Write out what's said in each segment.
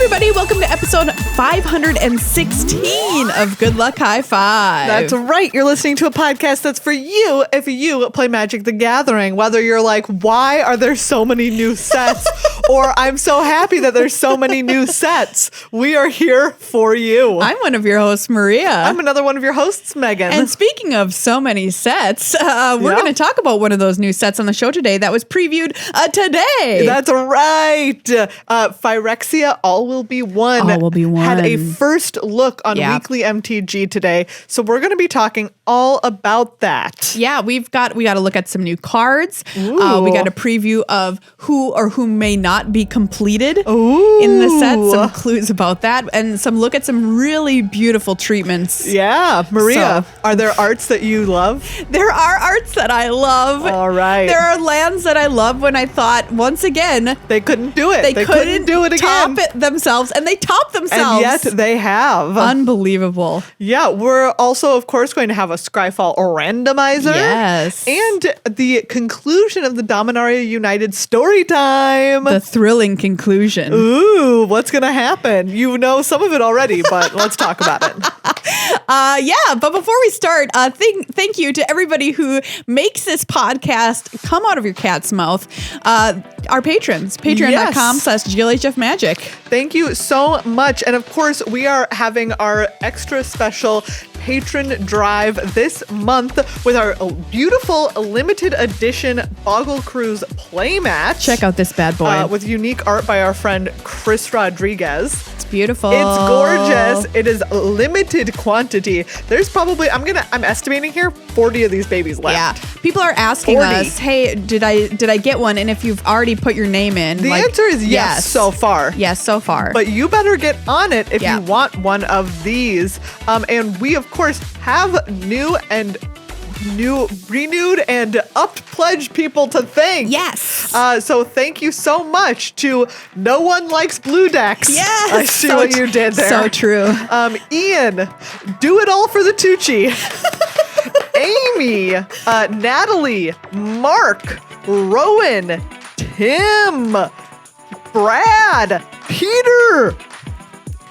everybody. Welcome to episode 516 of Good Luck High Five. That's right. You're listening to a podcast that's for you if you play Magic the Gathering. Whether you're like, why are there so many new sets? Or I'm so happy that there's so many new sets. We are here for you. I'm one of your hosts, Maria. I'm another one of your hosts, Megan. And speaking of so many sets, we're going to talk about one of those new sets on the show today that was previewed today. That's right. Phyrexia, All Will Be One. All Will Be One. Had a first look on Weekly MTG today. So we're going to be talking all about that. Yeah, we got to look at some new cards. We got a preview of who or who may not be completed in the set. Some clues about that and some look at some really beautiful treatments. Yeah, Maria, are there arts that you love? There are arts that I love. All right. There are lands that I love when I thought, once again, they couldn't do it. They couldn't do it again. Top it themselves, and they top themselves. And yet they have. Unbelievable. Yeah, we're also, of course, going to have a Scryfall Randomizer. Yes. And the conclusion of the Dominaria United story time. The thrilling conclusion. Ooh, what's going to happen? You know some of it already, but let's talk about it. But before we start, thank you to everybody who makes this podcast come out of your cat's mouth. Our patrons, patreon.com/GLHF Magic. Thank you so much. And of course, we are having our extra special patron drive this month with our beautiful limited edition Boggle Cruise playmat. Check out this bad boy. With unique art by our friend Chris Rodriguez. It's beautiful. It's gorgeous. It is limited quantity. There's probably, I'm estimating here, 40 of these babies left. Yeah. People are asking us, hey, did I get one? And if you've already put your name in. The answer is yes so far. Yes, so far. But you better get on it if you want one of these. And we, of course, have renewed and upped pledge people to thank. Yes. So thank you so much to No One Likes Blue Decks. Yes. I see what you did there. So true. Ian, Do It All for the Tucci. Amy, Natalie, Mark, Rowan, Tim, Brad, Peter,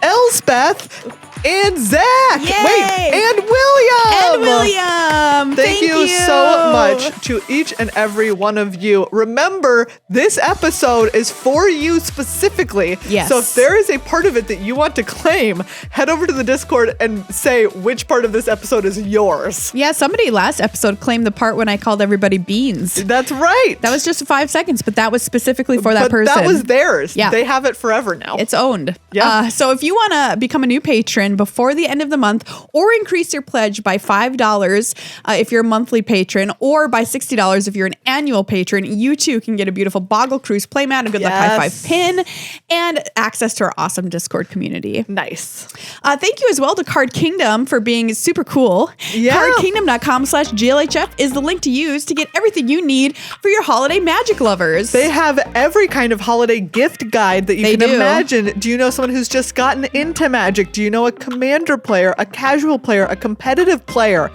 Elspeth, and Zach. Yay! Wait, and William. And William. Thank you so much to each and every one of you. Remember, this episode is for you specifically. Yes. So if there is a part of it that you want to claim, head over to the Discord and say which part of this episode is yours. Yeah, somebody last episode claimed the part when I called everybody beans. That's right. That was just 5 seconds, but that was specifically for that person. That was theirs. Yeah. They have it forever now. It's owned. Yeah. So if you want to become a new patron before the end of the month, or increase your pledge by $5 if you're a monthly patron, or by $60 if you're an annual patron, you too can get a beautiful Boggle Cruise playmat, a Good Luck High Five pin, and access to our awesome Discord community. Nice. Thank you as well to Card Kingdom for being super cool. Yeah. CardKingdom.com/GLHF is the link to use to get everything you need for your holiday magic lovers. They have every kind of holiday gift guide that you can imagine. Do you know someone who's just gotten into Magic? Do you know a commander player, a casual player, a competitive player?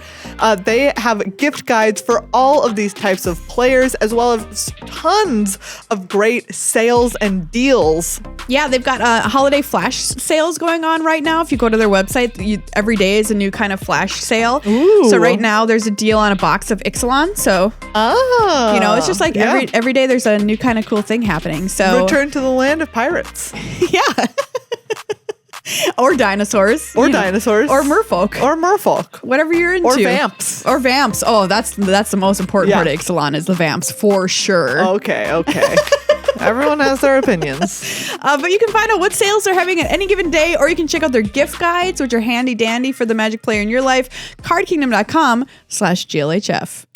They have gift guides for all of these types of players, as well as tons of great sales and deals. Yeah, they've got holiday flash sales going on right now. If you go to their website, every day is a new kind of flash sale. Ooh. So right now there's a deal on a box of Ixalan. So, it's just like every day there's a new kind of cool thing happening. So Return to the land of pirates. Yeah. Or dinosaurs. Or dinosaurs. Or merfolk. Or merfolk. Whatever you're into. Or vamps. Or vamps. Oh, that's the most important part of Ixalan is the vamps, for sure. Okay. Everyone has their opinions. But you can find out what sales they're having at any given day, or you can check out their gift guides, which are handy dandy for the Magic player in your life. CardKingdom.com/GLHF.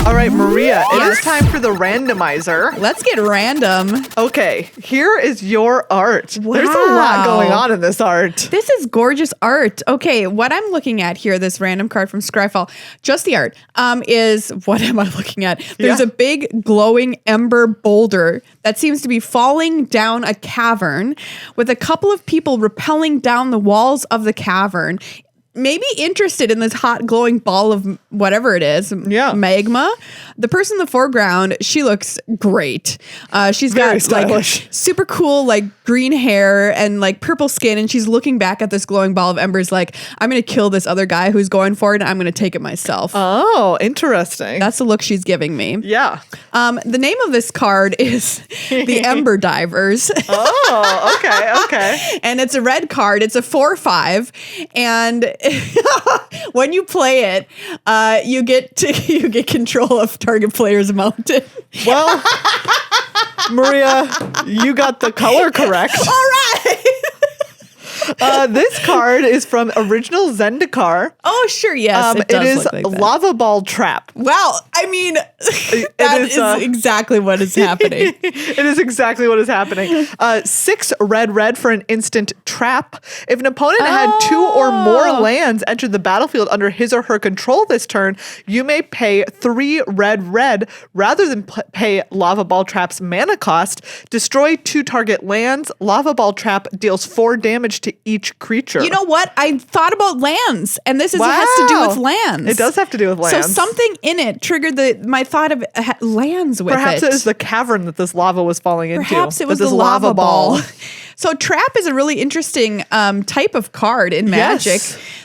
All right, Maria, it is time for the randomizer. Let's get random. Okay, here is your art. Wow. There's a lot going on in this art. This is gorgeous art. Okay, what I'm looking at here, this random card from Scryfall, just the art, is, what am I looking at? There's a big glowing ember boulder that seems to be falling down a cavern with a couple of people rappelling down the walls of the cavern. Maybe interested in this hot glowing ball of whatever it is. Magma. The person in the foreground, she looks great. She's Very got stylish. like super cool like green hair and like purple skin, and she's looking back at this glowing ball of embers like, I'm gonna kill this other guy who's going for it and I'm gonna take it myself. Oh, interesting. That's the look she's giving me. Yeah. The name of this card is the Ember Divers. Oh, okay. And it's a red card. It's a 4/5, and when you play it, you get control of target player's mountain. Well, Maria, you got the color correct. All right. This card is from original Zendikar. Oh, sure. Yes. It is look like that. Lava Ball Trap. Well, I mean, that is exactly what is happening. It is exactly what is happening. 6 red for an instant trap. If an opponent had 2 or more lands enter the battlefield under his or her control this turn, you may pay 3 red rather than pay Lava Ball Trap's mana cost. Destroy 2 target lands. Lava Ball Trap deals 4 damage to each creature. You know what? I thought about lands, and this has to do with lands. It does have to do with lands. So something in it triggered my thought of lands with Perhaps it was the cavern that this lava was falling into. Perhaps it was the lava ball. So trap is a really interesting type of card in Magic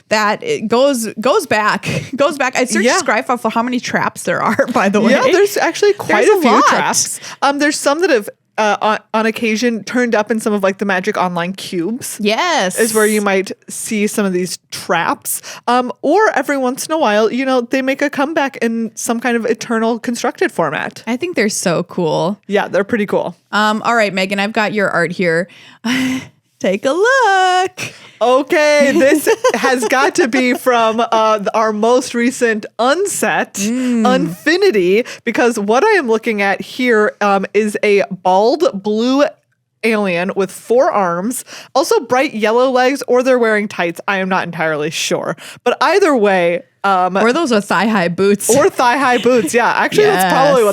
that it goes back. I searched Scryfall for how many traps there are, by the way. Yeah, there's actually quite a few traps. There's some that have on occasion turned up in some of like the Magic Online cubes. Yes. Is where you might see some of these traps. Or every once in a while, they make a comeback in some kind of eternal constructed format. I think they're so cool. Yeah, they're pretty cool. All right, Megan, I've got your art here. Take a look. Okay, this has got to be from our most recent unset, Unfinity, because what I am looking at here is a bald blue alien with 4 arms, also bright yellow legs, or they're wearing tights. I am not entirely sure. But either way... or those are thigh-high boots. Or thigh-high boots, yeah. Actually, that's probably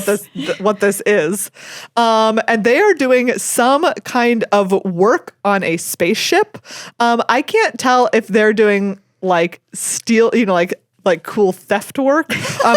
what this is. And they are doing some kind of work on a spaceship. I can't tell if they're doing like steel, like cool theft work,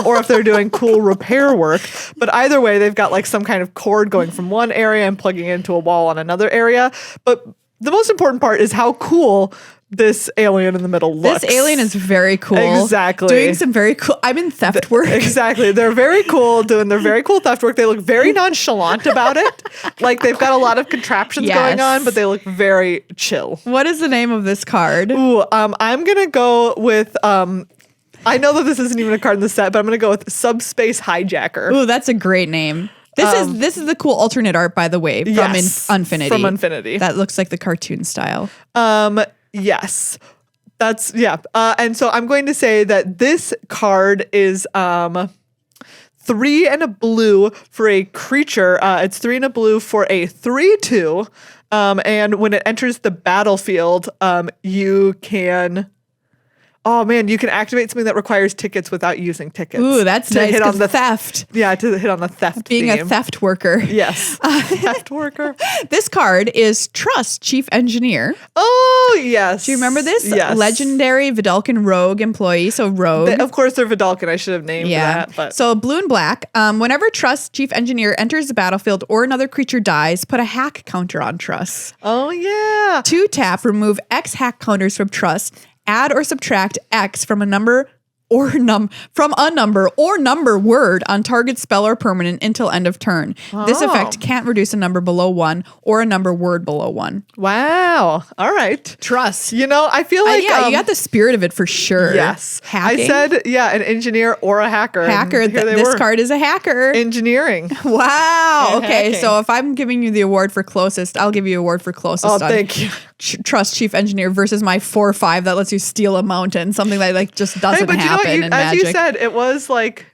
or if they're doing cool repair work. But either way, they've got like some kind of cord going from one area and plugging into a wall on another area. But the most important part is how cool this alien in the middle looks. This alien is very cool. Exactly. Doing some very cool... I'm in theft work. Exactly. They're very cool doing their very cool theft work. They look very nonchalant about it. Like they've got a lot of contraptions going on, but they look very chill. What is the name of this card? Ooh, I'm going to go with... I know that this isn't even a card in the set, but I'm going to go with Subspace Hijacker. Ooh, that's a great name. This is the cool alternate art, by the way, from Unfinity. From Unfinity. That looks like the cartoon style. Yes. That's, and so I'm going to say that this card is 3 and a blue for a creature. It's 3 and a blue for a 3/2. And when it enters the battlefield, you can... Oh man, you can activate something that requires tickets without using tickets. Ooh, that's nice. Hit on the theft. Yeah, to hit on the theft. Being theme. a theft worker. Yes, theft worker. This card is Trust Chief Engineer. Oh yes. Do you remember this? Yes. Legendary Vidalcan Rogue employee. So Rogue. Of course, they're Vidalcan. I should have named that. But so blue and black. Whenever Trust Chief Engineer enters the battlefield or another creature dies, put a hack counter on Trust. Oh yeah. 2 tap. Remove X hack counters from Trust. Add or subtract X from a number or number word on target spell or permanent until end of turn. This effect can't reduce a number below 1 or a number word below 1. Wow. All right. Trust. I feel like... you got the spirit of it for sure. Yes. Hacking. I said, an engineer or a hacker. This card is a hacker. Engineering. Wow. And okay, hacking. so if I'm giving you the award for closest, I'll give you an award for closest. Oh, thank you. Trust Chief Engineer versus my 4/5 that lets you steal a mountain, something that just doesn't happen in as Magic. You said, it was lands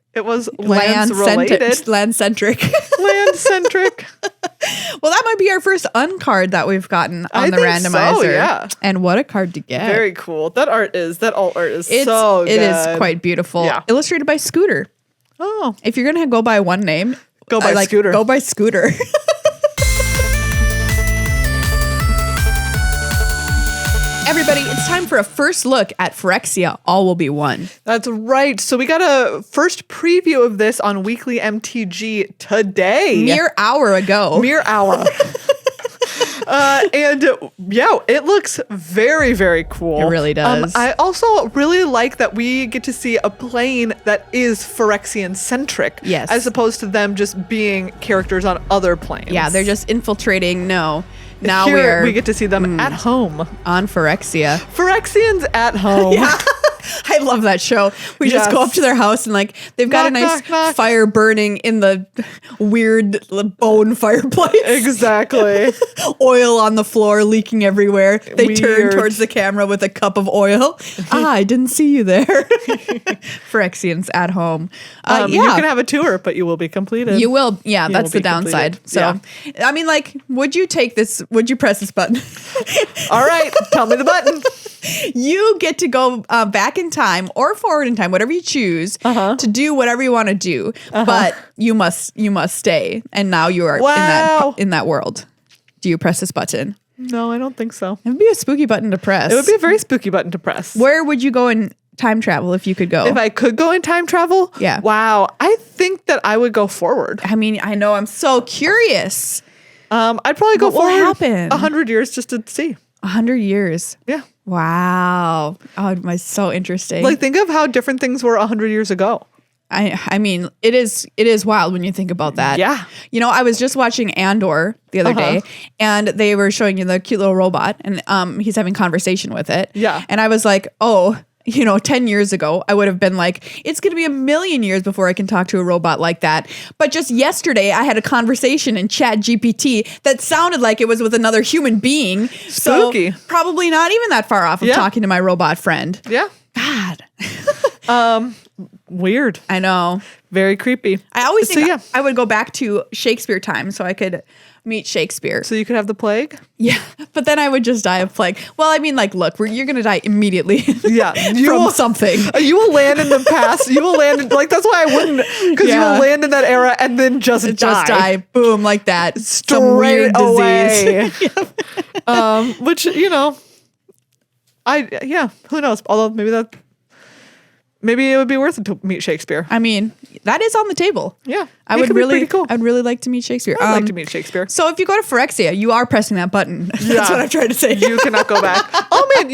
related. Land-centric. Land-centric. Well, that might be our first uncard that we've gotten on the randomizer. So, yeah. And what a card to get. Very cool. That alt art is so good. It is quite beautiful. Yeah. Illustrated by Scooter. Oh. If you're going to go by one name, go by Scooter. Go by Scooter. Everybody, it's time for a first look at Phyrexia, All Will Be One. That's right. So we got a first preview of this on Weekly MTG today. Mere hour ago. Mere hour. And yeah, it looks very, very cool. It really does. I also really like that we get to see a plane that is Phyrexian centric. Yes. As opposed to them just being characters on other planes. Yeah, they're just infiltrating. No. Now Here, we get to see them at home. On Phyrexia. Phyrexians at home. Yeah. I love that show. We just go up to their house and like they've got a nice fire burning in the weird bone fireplace. Exactly. Oil on the floor leaking everywhere. They turn towards the camera with a cup of oil. I didn't see you there. Phyrexians at home. You can have a tour, but you will be completed. You will. Yeah, that's the downside. So, I mean, like, would you take this? Would you press this button? All right. Tell me the button. You get to go back in time or forward in time, whatever you choose, to do whatever you want to do. But you must stay, and now you are in that world. Do you press this button? No, I don't think so. It would be a spooky button to press. It would be a very spooky button to press. Where would you go in time travel if you could go? If I could go in time travel? Yeah. Wow. I think that I would go forward. I mean, I know. I'm so curious. I'd probably go forward. What happened? 100 years just to see. 100 years. Yeah. Wow. Oh, it's so interesting. Like, think of how different things were 100 years ago. I mean, it is wild when you think about that. Yeah. You know, I was just watching Andor the other day, and they were showing you the cute little robot, and he's having conversation with it. Yeah. And I was like, oh, 10 years ago, I would have been like, it's going to be 1,000,000 years before I can talk to a robot like that. But just yesterday, I had a conversation in Chat GPT that sounded like it was with another human being. Spooky. So probably not even that far off of talking to my robot friend. Yeah. God. Weird. I know. Very creepy. I always think I would go back to Shakespeare time so I could meet Shakespeare. So you could have the plague? Yeah. But then I would just die of plague. Well, I mean, like, look, you're going to die immediately. Yeah. From something. You will land in the past. You will land in, like, that's why I wouldn't. Because you will land in that era and then just die. Just die. Boom, like that. Straight some weird away. Disease. Which, who knows? Although maybe it would be worth it to meet Shakespeare. I mean, that is on the table. Yeah. I would really cool. I'd really like to meet Shakespeare. I'd like to meet Shakespeare. So if you go to Phyrexia, you are pressing that button. Yeah. That's what I'm trying to say. You cannot go back. Oh man,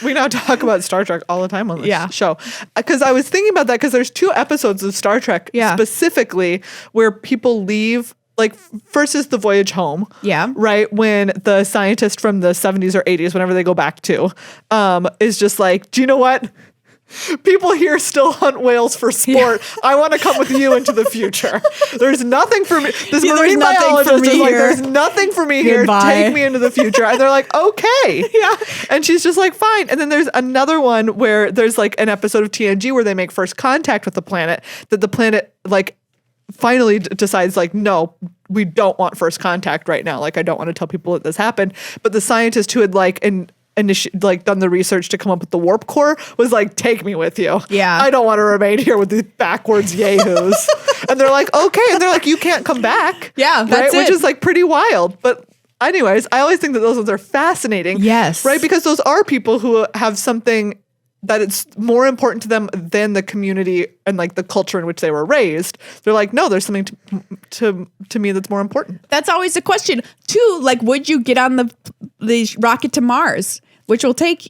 we now talk about Star Trek all the time on this show. Because I was thinking about that because there's 2 episodes of Star Trek specifically where people leave. Like, first is the voyage home. Yeah. Right? When the scientist from the 70s or 80s, whenever they go back to, is just like, do you know what? People here still hunt whales for sport. Yeah. I want to come with you into the future. There's nothing for me. This marine biologist is like, there's nothing for me here. Take me into the future. And they're like, okay. Yeah. And she's just like, fine. And then there's another one where there's like an episode of TNG where they make first contact with the planet, that the planet like finally decides like, no, we don't want first contact right now. Like, I don't want to tell people that this happened. But the scientist who had done the research to come up with the warp core was like, take me with you. Yeah. I don't want to remain here with these backwards yahoos. And they're like, okay. And they're like, you can't come back. Yeah, that's it. Which is like pretty wild. But anyways, I always think that those ones are fascinating. Yes. Right? Because those are people who have something that it's more important to them than the community and like the culture in which they were raised. They're like, no, there's something to me that's more important. That's always the question too. Like, would you get on the rocket to Mars, which will take,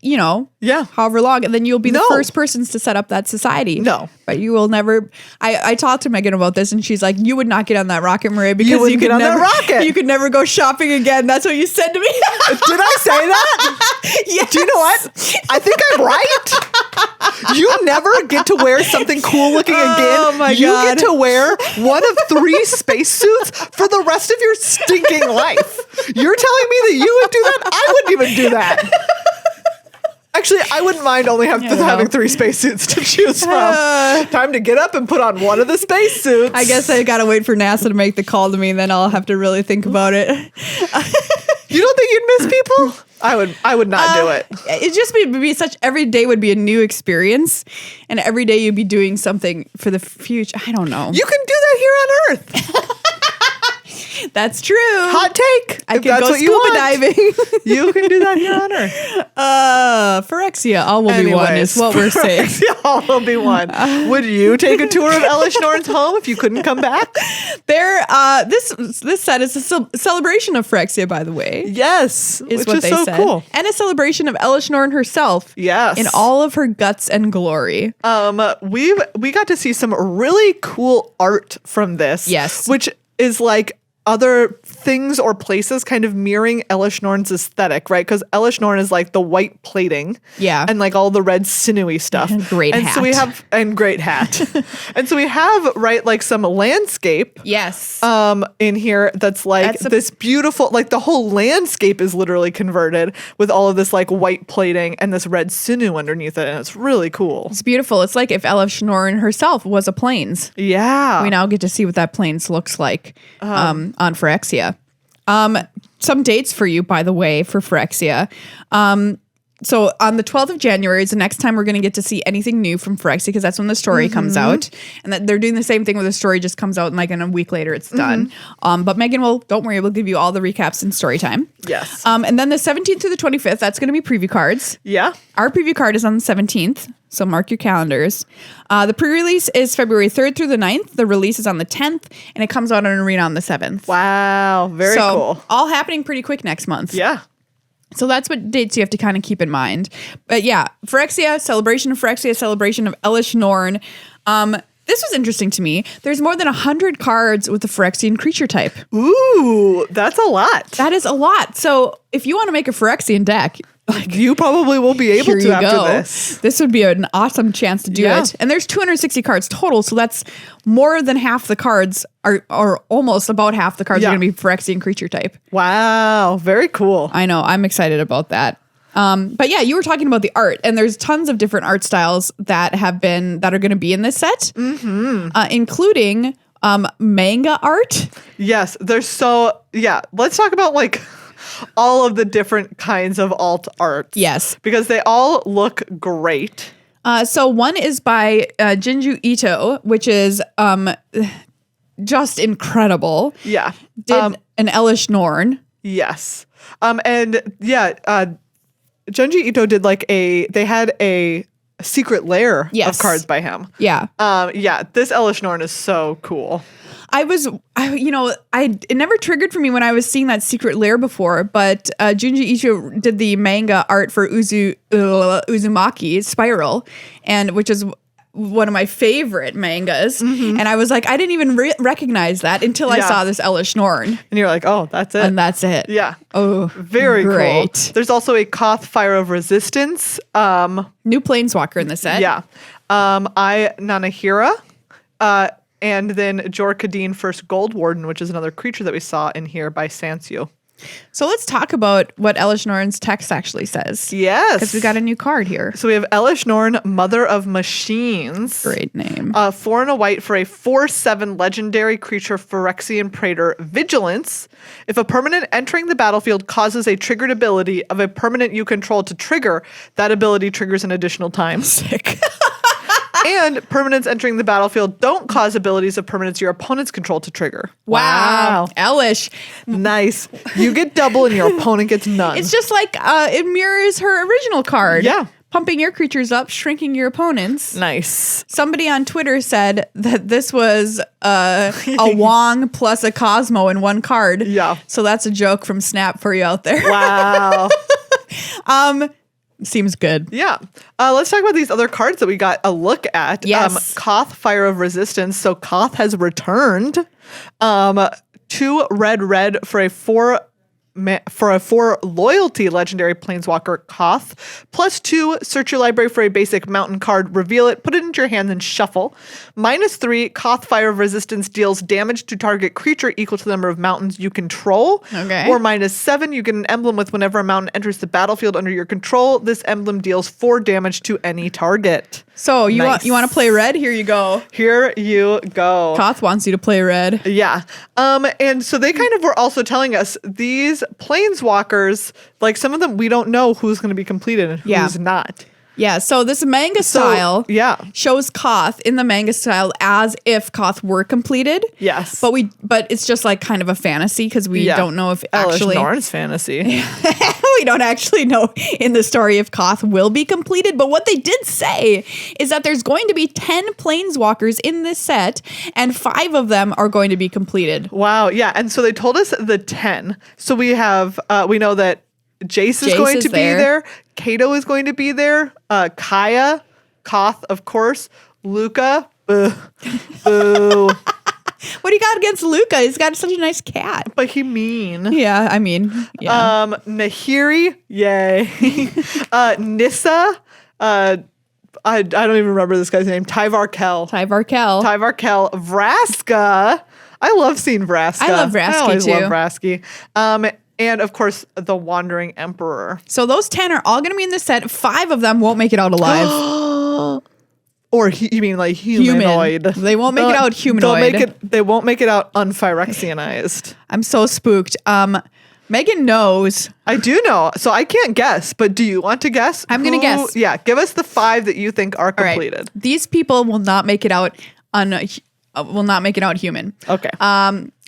however long, and then you'll be the first persons to set up that society. No. But you will never. I talked to Meghan about this, and she's like, you would not get on that rocket, Maria, because you could never go shopping again. That's what you said to me. Did I say that? Yes. Do you know what? I think I'm right. You never get to wear something cool looking again. Oh my God. You get to wear one of 3 spacesuits for the rest of your stinking life. You're telling me that you would do that? I wouldn't even do that. Actually, I wouldn't mind only having 3 spacesuits to choose from. Time to get up and put on one of the spacesuits. I guess I gotta wait for NASA to make the call to me, and then I'll have to really think about it. You don't think you'd miss people? I would not do it. It just would be such, every day would be a new experience, and every day you'd be doing something for the future. I don't know. You can do that here on Earth. That's true. Hot take. I if can that's go what you scuba want, diving. you can do that here on Earth. Phyrexia, all will be one is what we're saying. Phyrexia, all will be one. Would you take a tour of Elesh Norn's home if you couldn't come back? This set is a celebration of Phyrexia, by the way. Yes, Is which what is they so said. cool. And a celebration of Elesh Norn herself. Yes. In all of her guts and glory. We got to see some really cool art from this. Yes. Which is like other things or places kind of mirroring Elesh Norn's aesthetic, right? Because Elesh Norn is like the white plating, Yeah. and like all the red sinewy stuff, And great and hat. so we have great hat, and so we have like some landscape, Yes. in here that's like this beautiful, like the whole landscape is literally converted with all of this like white plating and this red sinew underneath it, and it's really cool. It's beautiful. It's like if Elesh Norn herself was a plains. Yeah, We now get to see what that plains looks like on Phyrexia. Some dates for you, by the way, for Phyrexia. So on the 12th of January is the next time we're going to get to see anything new from Phyrexia, because that's when the story comes out. And that they're doing the same thing where the story just comes out and like in a week later it's done. But Meghan don't worry, we'll give you all the recaps in story time. Yes. And then the 17th through the 25th, that's going to be preview cards. Yeah. Our preview card is on the 17th, so mark your calendars. The pre-release is February 3rd through the 9th. The release is on the 10th, and it comes out on Arena on the 7th. Wow. Very cool. All happening pretty quick next month. Yeah. So that's what dates you have to kind of keep in mind. But yeah, Phyrexia, celebration of Phyrexia, celebration of Elesh Norn. This was interesting to me. There's more than 100 cards with the Phyrexian creature type. Ooh, that's a lot. That is a lot. So if you want to make a Phyrexian deck, You probably will be able here to you after go. this. This would be an awesome chance to do Yeah. it. And there's 260 cards total, so that's more than half the cards or almost about half the cards Yeah. are going to be Phyrexian creature type. Wow, very cool. I know. I'm excited about that. But yeah, you were talking about the art, and there's tons of different art styles that are going to be in this set, including manga art. Yes, let's talk about like all of the different kinds of alt arts. Yes. Because they all look great. So one is by Junji Ito, which is just incredible. Yeah. Did an Elesh Norn. Yes. Junji Ito did they had a secret lair Yes. of cards by him. Yeah. This Elesh Norn is so cool. It never triggered for me when I was seeing that secret lair before, but Junji Ito did the manga art for Uzumaki Spiral, and which is one of my favorite mangas. And I was like, I didn't even recognize that until I saw this Elesh Norn. And you're like, oh, that's it. And that's it. Yeah. Oh, very great. cool. There's also a Koth Fire of Resistance. New Planeswalker in the set. Yeah. Nanahira. And then Jor Kadeen First Gold Warden, which is another creature that we saw in here by Sansyu. So let's talk about what Elesh Norn's text actually says. Yes. Because we got a new card here. So we have Elesh Norn, Mother of Machines. Great name. 4 and a white for a 4/7 legendary creature, Phyrexian Praetor, Vigilance. If a permanent entering the battlefield causes a triggered ability of a permanent you control to trigger, that ability triggers an additional time. Sick. And permanents entering the battlefield don't cause abilities of permanents your opponents control to trigger. Wow. Elesh. Nice. You get double and your opponent gets none. It's just like it mirrors her original card. Yeah. Pumping your creatures up, shrinking your opponents. Nice. Somebody on Twitter said that this was a Wong plus a Cosmo in one card. Yeah. So that's a joke from Snap for you out there. Wow. Seems good. Yeah. Let's talk about these other cards that we got a look at. Yes. Koth, Fire of Resistance. So Koth has returned. 2 red for a 4 loyalty legendary planeswalker Koth. +2, search your library for a basic mountain card, reveal it, put it into your hand, then shuffle. -3, Koth Fire of Resistance deals damage to target creature equal to the number of mountains you control. Okay. Or -7, you get an emblem with whenever a mountain enters the battlefield under your control, this emblem deals 4 damage to any target. So you Nice. want to play red? Here you go. Here you go. Koth wants you to play red. Yeah. And so they kind of were also telling us these planeswalkers, like some of them, we don't know who's going to be completed and who's not. Yeah, so this manga style shows Koth in the manga style as if Koth were completed. Yes. But it's just like kind of a fantasy because we don't know if actually... Elesh Norn's fantasy. We don't actually know in the story if Koth will be completed. But what they did say is that there's going to be 10 planeswalkers in this set and 5 of them are going to be completed. Wow. Yeah. And so they told us the 10. So we have, we know that Jace is going to be there. Kato is going to be there. Kaya, Koth, of course. Luca. Boo. Boo. What do you got against Luca? He's got such a nice cat. But he mean. Yeah, I mean. Yeah. Nahiri. Yay. Nissa. I don't even remember this guy's name. Tyvar Kell. Vraska. I love seeing Vraska. I love Vraski too. I always love Vraski. And of course, the Wandering Emperor. So those 10 are all going to be in this set. 5 of them won't make it out alive. Or you mean like humanoid? They won't make it out humanoid. They won't make it out unphyrexianized. I'm so spooked. Meghan knows. I do know. So I can't guess, but do you want to guess? I'm going to guess. Yeah, give us the 5 that you think are completed. Right. These people will not make it out human. Okay.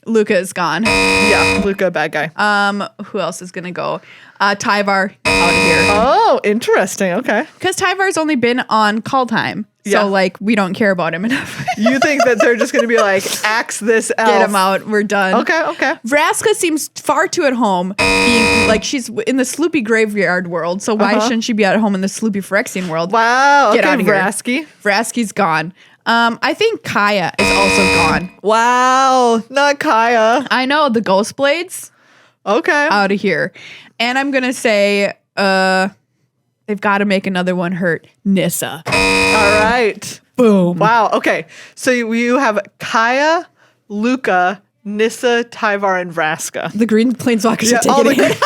Luca is gone. Yeah, Luca, bad guy. Who else is gonna go? Tyvar out of here. Oh, interesting. Okay. Because Tyvar's only been on call time. So like we don't care about him enough. You think that they're just gonna be like, axe this elf. Get him out. We're done. Okay. Vraska seems far too at home being like she's in the Sloopy Graveyard world. So why shouldn't she be at home in the Sloopy Phyrexian world? Wow. Get out of here. Vraski's gone. I think Kaya is also gone. Wow, not Kaya. I know, the Ghost Blades. Okay. Out of here. And I'm going to say they've got to make another one hurt. Nissa. All right. Boom. Wow, okay. So you have Kaya, Luca, Nissa, Tyvar, and Vraska. The green planeswalkers are taking it.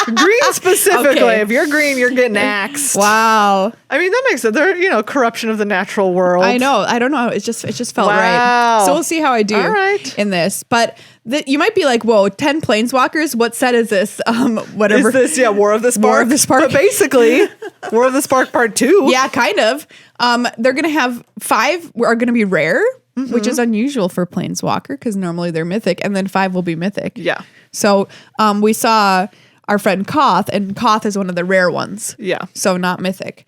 Green specifically. Okay. If you're green, you're getting axed. Wow. I mean, that makes it. They're, corruption of the natural world. I know. I don't know. It just felt right. So we'll see how I do in this. But you might be like, whoa, 10 planeswalkers? What set is this? Whatever. Is this, War of the Spark? War of the Spark. But basically, War of the Spark Part 2. Yeah, kind of. They're going to have 5 are going to be rare, which is unusual for planeswalker because normally they're mythic. And then 5 will be mythic. Yeah. So we saw our friend Koth, and Koth is one of the rare ones. Yeah. So not mythic.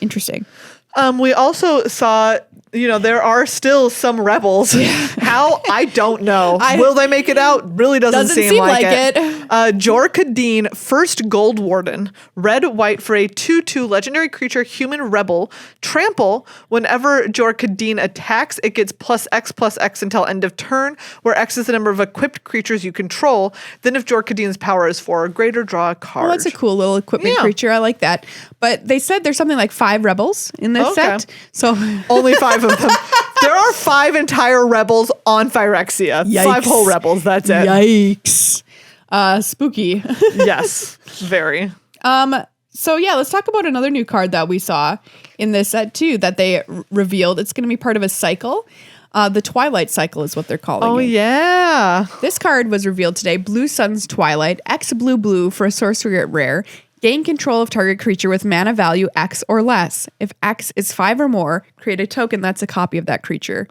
Interesting. We also saw, there are still some rebels. How? I don't know. Will they make it out? Really doesn't seem like it. Jor Kadeen, first Gold Warden, red, white for a 2/2 legendary creature, human rebel. Trample, whenever Jor Kadeen attacks, it gets +X until end of turn, where X is the number of equipped creatures you control. Then if Jor Kadeen's power is 4 or greater, draw a card. Well, that's a cool little equipment creature. I like that. But they said there's something like 5 rebels in this set. So only 5 of them. There are 5 entire rebels on Phyrexia. Yikes. 5 whole rebels. That's it. Yikes. Spooky. Yes, very. So yeah, let's talk about another new card that we saw in this set too that they revealed. It's going to be part of a cycle. The Twilight Cycle is what they're calling it. Oh, yeah. This card was revealed today. Blue Sun's Twilight. X blue for a sorcery at rare. Gain control of target creature with mana value X or less. If X is 5 or more, create a token that's a copy of that creature.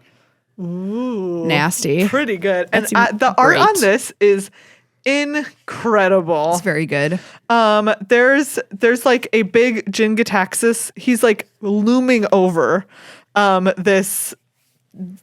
Ooh. Nasty. Pretty good. And the art on this is incredible. It's very good. There's like a big Jin-Gitaxias. He's like looming over this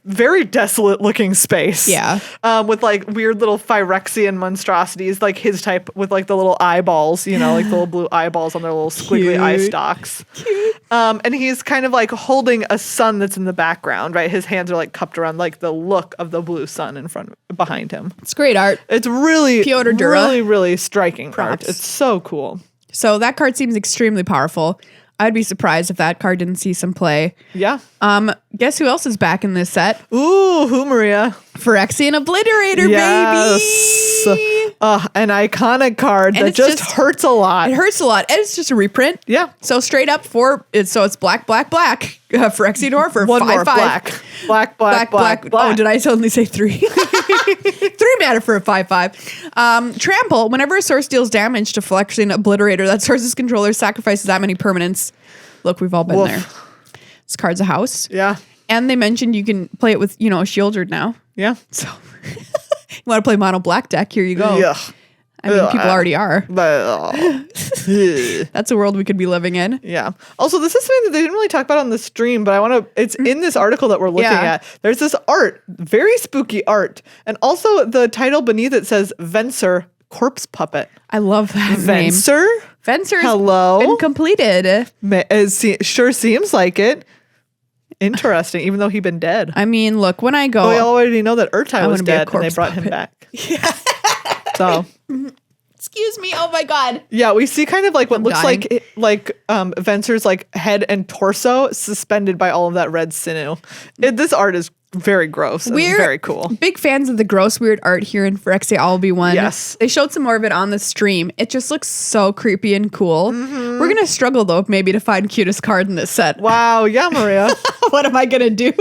very desolate looking space. Yeah. With like weird little Phyrexian monstrosities, like his type with like the little eyeballs, like the little blue eyeballs on their little squiggly eye stalks. Cute. And he's kind of like holding a sun that's in the background, right? His hands are like cupped around like the look of the blue sun behind him. It's great art. It's really, Piotr Dura. really, really striking Props. art. It's so cool. So that card seems extremely powerful. I'd be surprised if that card didn't see some play. Yeah. Guess who else is back in this set? Ooh, who, Maria? Phyrexian Obliterator, yes. baby. An iconic card And that just hurts a lot. It hurts a lot. And it's just a reprint. Yeah. So straight up it's black. Phyrexian Norn for One 5/5. more black. Oh, did I suddenly say 3? 3 mana for a 5/5. Trample. Whenever a source deals damage to Phyrexian Obliterator, that source's controller sacrifices that many permanents. Look, we've all been there. This card's a house. Yeah. And they mentioned you can play it with, Shieldred now. Yeah. So you want to play mono black deck? Here you go. Yeah. I mean, people already are. Yeah. That's a world we could be living in. Yeah. Also, this is something that they didn't really talk about on the stream, but it's in this article that we're looking at. There's this art, very spooky art. And also the title beneath it says Venser Corpse Puppet. I love that name. Venser? Venser's Hello? been completed. Sure seems like it. Interesting, even though he'd been dead. I mean, look, when I go... we already know that Urtai was dead and they brought him back. Yeah. So... Excuse me. Oh my God. Yeah, we see kind of like what looks dying. like Venser's like head and torso suspended by all of that red sinew. This art is very gross and very cool. Big fans of the gross, weird art here in Phyrexia All Be One. Yes. They showed some more of it on the stream. It just looks so creepy and cool. We're going to struggle, though, maybe to find cutest card in this set. Wow. Yeah, Maria. What am I going to do?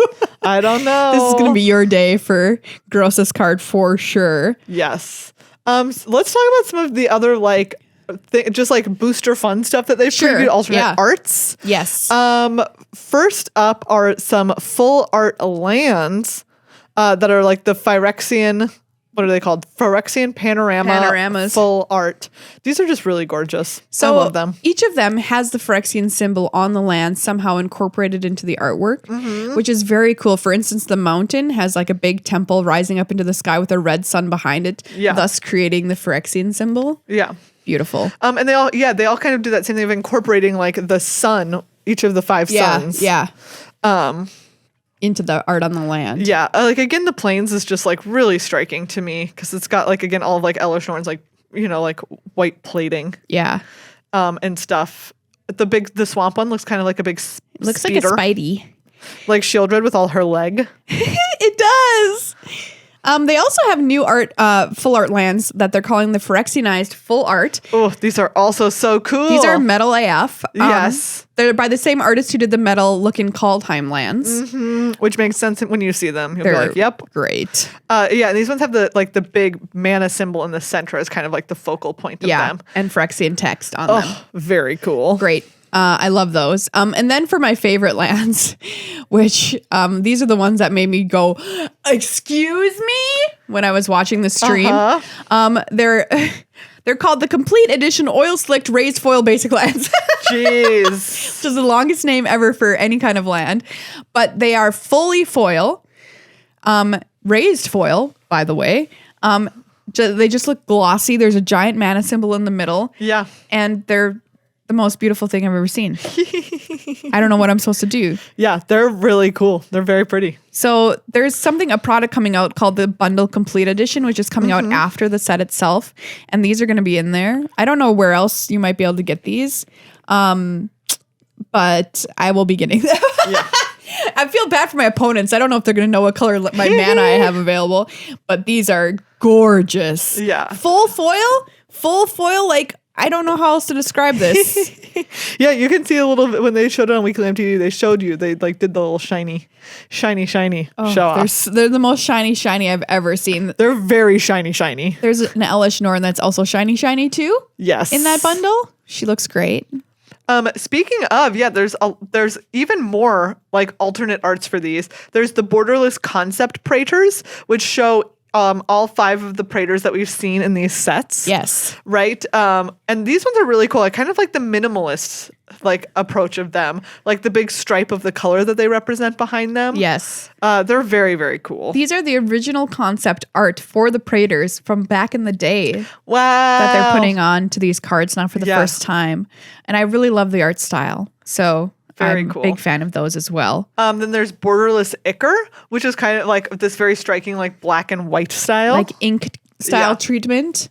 I don't know. This is going to be your day for grossest card for sure. Yes. Let's talk about some of the other just like booster fun stuff that they've previewed, alternate arts. Yes. First up are some full art lands that are like the Phyrexian. What are they called? Phyrexian Panoramas. Full art. These are just really gorgeous. So I love them. Each of them has the Phyrexian symbol on the land somehow incorporated into the artwork, which is very cool. For instance, the mountain has like a big temple rising up into the sky with a red sun behind it, thus creating the Phyrexian symbol. Yeah. Beautiful. And they all kind of do that same thing of incorporating like the sun, each of the 5 suns. Yeah. Into the art on the land. Yeah. Like again, the plains is just like really striking to me because it's got like, again, all of like Elesh Norn's like, like white plating. Yeah. And stuff. The swamp one looks kind of like a big looks speeder. like a Spidey. Like Shieldred with all her leg. It does. They also have new art, full art lands that they're calling the Phyrexianized full art. Oh, these are also so cool. These are metal AF. Yes. They're by the same artist who did the metal looking Kaldheim lands. Which makes sense when you see them. You'll be like, yep. Great. Yeah, and these ones have the big mana symbol in the center as kind of like the focal point of them. And Phyrexian text on them. Very cool. Great. I love those. And then for my favorite lands, which these are the ones that made me go, excuse me, when I was watching the stream. They're called the Complete Edition Oil Slicked Raised Foil Basic Lands. Jeez. Which is the longest name ever for any kind of land. But they are fully foil, raised foil, by the way. They just look glossy. There's a giant mana symbol in the middle. Yeah. And they're the most beautiful thing I've ever seen. I don't know what I'm supposed to do. Yeah, they're really cool. They're very pretty. So there's a product coming out called the Bundle Complete Edition, which is coming out after the set itself. And these are going to be in there. I don't know where else you might be able to get these. But I will be getting them. Yeah. I feel bad for my opponents. I don't know if they're going to know what color my mana I have available. But these are gorgeous. Yeah. Full foil, like, I don't know how else to describe this. Yeah, you can see a little bit when they showed it on Weekly MTG. They showed you. They like did the little shiny show off. They're the most shiny I've ever seen. They're very shiny. There's an Elesh Norn that's also shiny too. Yes. In that bundle. She looks great. Speaking of, there's even more like alternate arts for these. There's the Borderless Concept Praetors, which show all 5 of the Praetors that we've seen in these sets. Yes. Right? And these ones are really cool. I kind of like the minimalist like approach of them. Like the big stripe of the color that they represent behind them. Yes. They're very, very cool. These are the original concept art for the Praetors from back in the day. Wow. That they're putting on to these cards now for the first time. And I really love the art style. So I'm a big fan of those as well. Then there's Borderless Ichor, which is kind of like this very striking like black and white style. Like ink style treatment.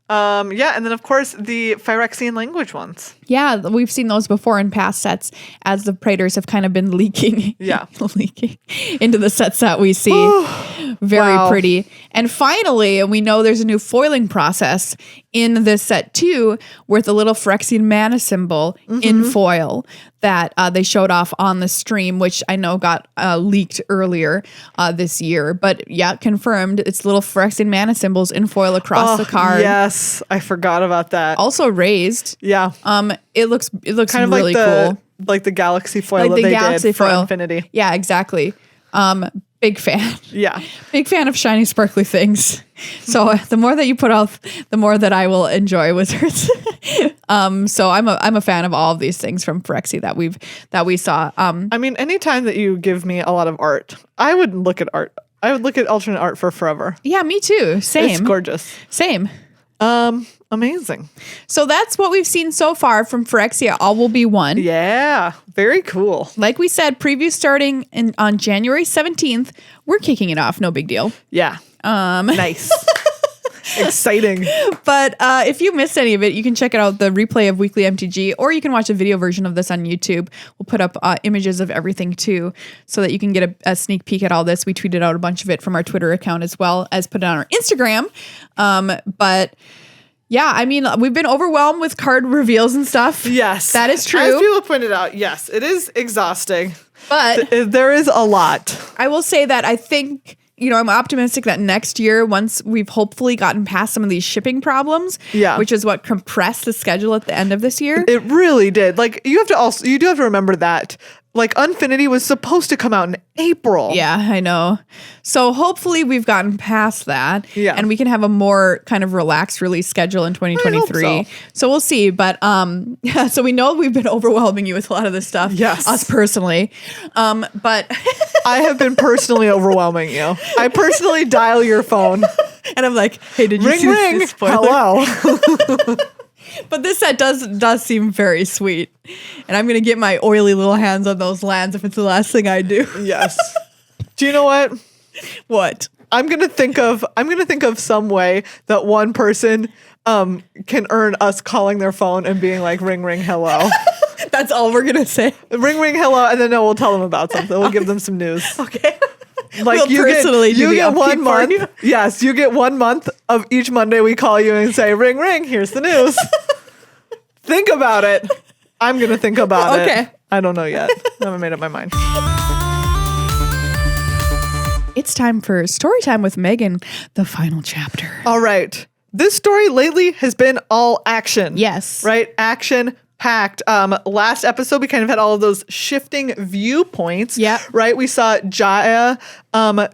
And then of course the Phyrexian language ones. Yeah, we've seen those before in past sets as the Praetors have kind of been leaking. Yeah. leaking into the sets that we see. Very pretty. And finally, we know there's a new foiling process in this set too, with a little Phyrexian mana symbol in foil that they showed off on the stream, which I know got leaked earlier this year. But yeah, confirmed, it's little Phyrexian mana symbols in foil across the card. Yes, I forgot about that. Also raised. Yeah. It looks kind of really cool. cool. Like the galaxy foil Like that the they galaxy did foil. for Infinity. Yeah, exactly. Big fan. Yeah. Big fan of shiny, sparkly things. So the more that you put out, the more that I will enjoy Wizards. So I'm a fan of all of these things from Phyrexia that we saw. I mean, anytime that you give me a lot of art, I would look at art. I would look at alternate art for forever. Yeah, me too. Same. It's gorgeous. Same. Amazing. So that's what we've seen so far from Phyrexia. All will be one. Yeah, very cool. Like we said, preview starting on January 17th. We're kicking it off. No big deal. Yeah. Nice. Exciting. But if you missed any of it, you can check out the replay of Weekly MTG, or you can watch a video version of this on YouTube. We'll put up images of everything too, so that you can get a sneak peek at all this. We tweeted out a bunch of it from our Twitter account, as well as put it on our Instagram. But yeah, I mean, we've been overwhelmed with card reveals and stuff. Yes. That is true. As people pointed out, yes, it is exhausting. But there is a lot. I will say that I think, I'm optimistic that next year, once we've hopefully gotten past some of these shipping problems, which is what compressed the schedule at the end of this year. It really did. Like, you do have to remember that. Like, Unfinity was supposed to come out in April. Yeah, I know. So hopefully we've gotten past that. Yeah. And we can have a more kind of relaxed release schedule in 2023. I hope so we'll see. But so we know we've been overwhelming you with a lot of this stuff. Yes. Us personally. But I have been personally overwhelming you. I personally dial your phone. And I'm like, hey, did you ring, see ring. this spoiler? Hello. But this set does seem very sweet. And I'm going to get my oily little hands on those lands if it's the last thing I do. Yes. Do you know what? What? I'm going to think of some way that one person can earn us calling their phone and being like, ring, ring, hello. That's all we're going to say. Ring, ring, hello. And then we'll tell them about something. We'll give them some news. Okay. Like, we'll personally do the get 1 month. You. Yes, you get 1 month of each Monday we call you and say, ring, ring, here's the news. Think about it. I'm going to think about it. Okay. I don't know yet. I haven't made up my mind. It's time for story time with Meghan, the final chapter. All right. This story lately has been all action. Yes. Right? Action packed. Last episode, we kind of had all of those shifting viewpoints. Yeah. Right? We saw Jaya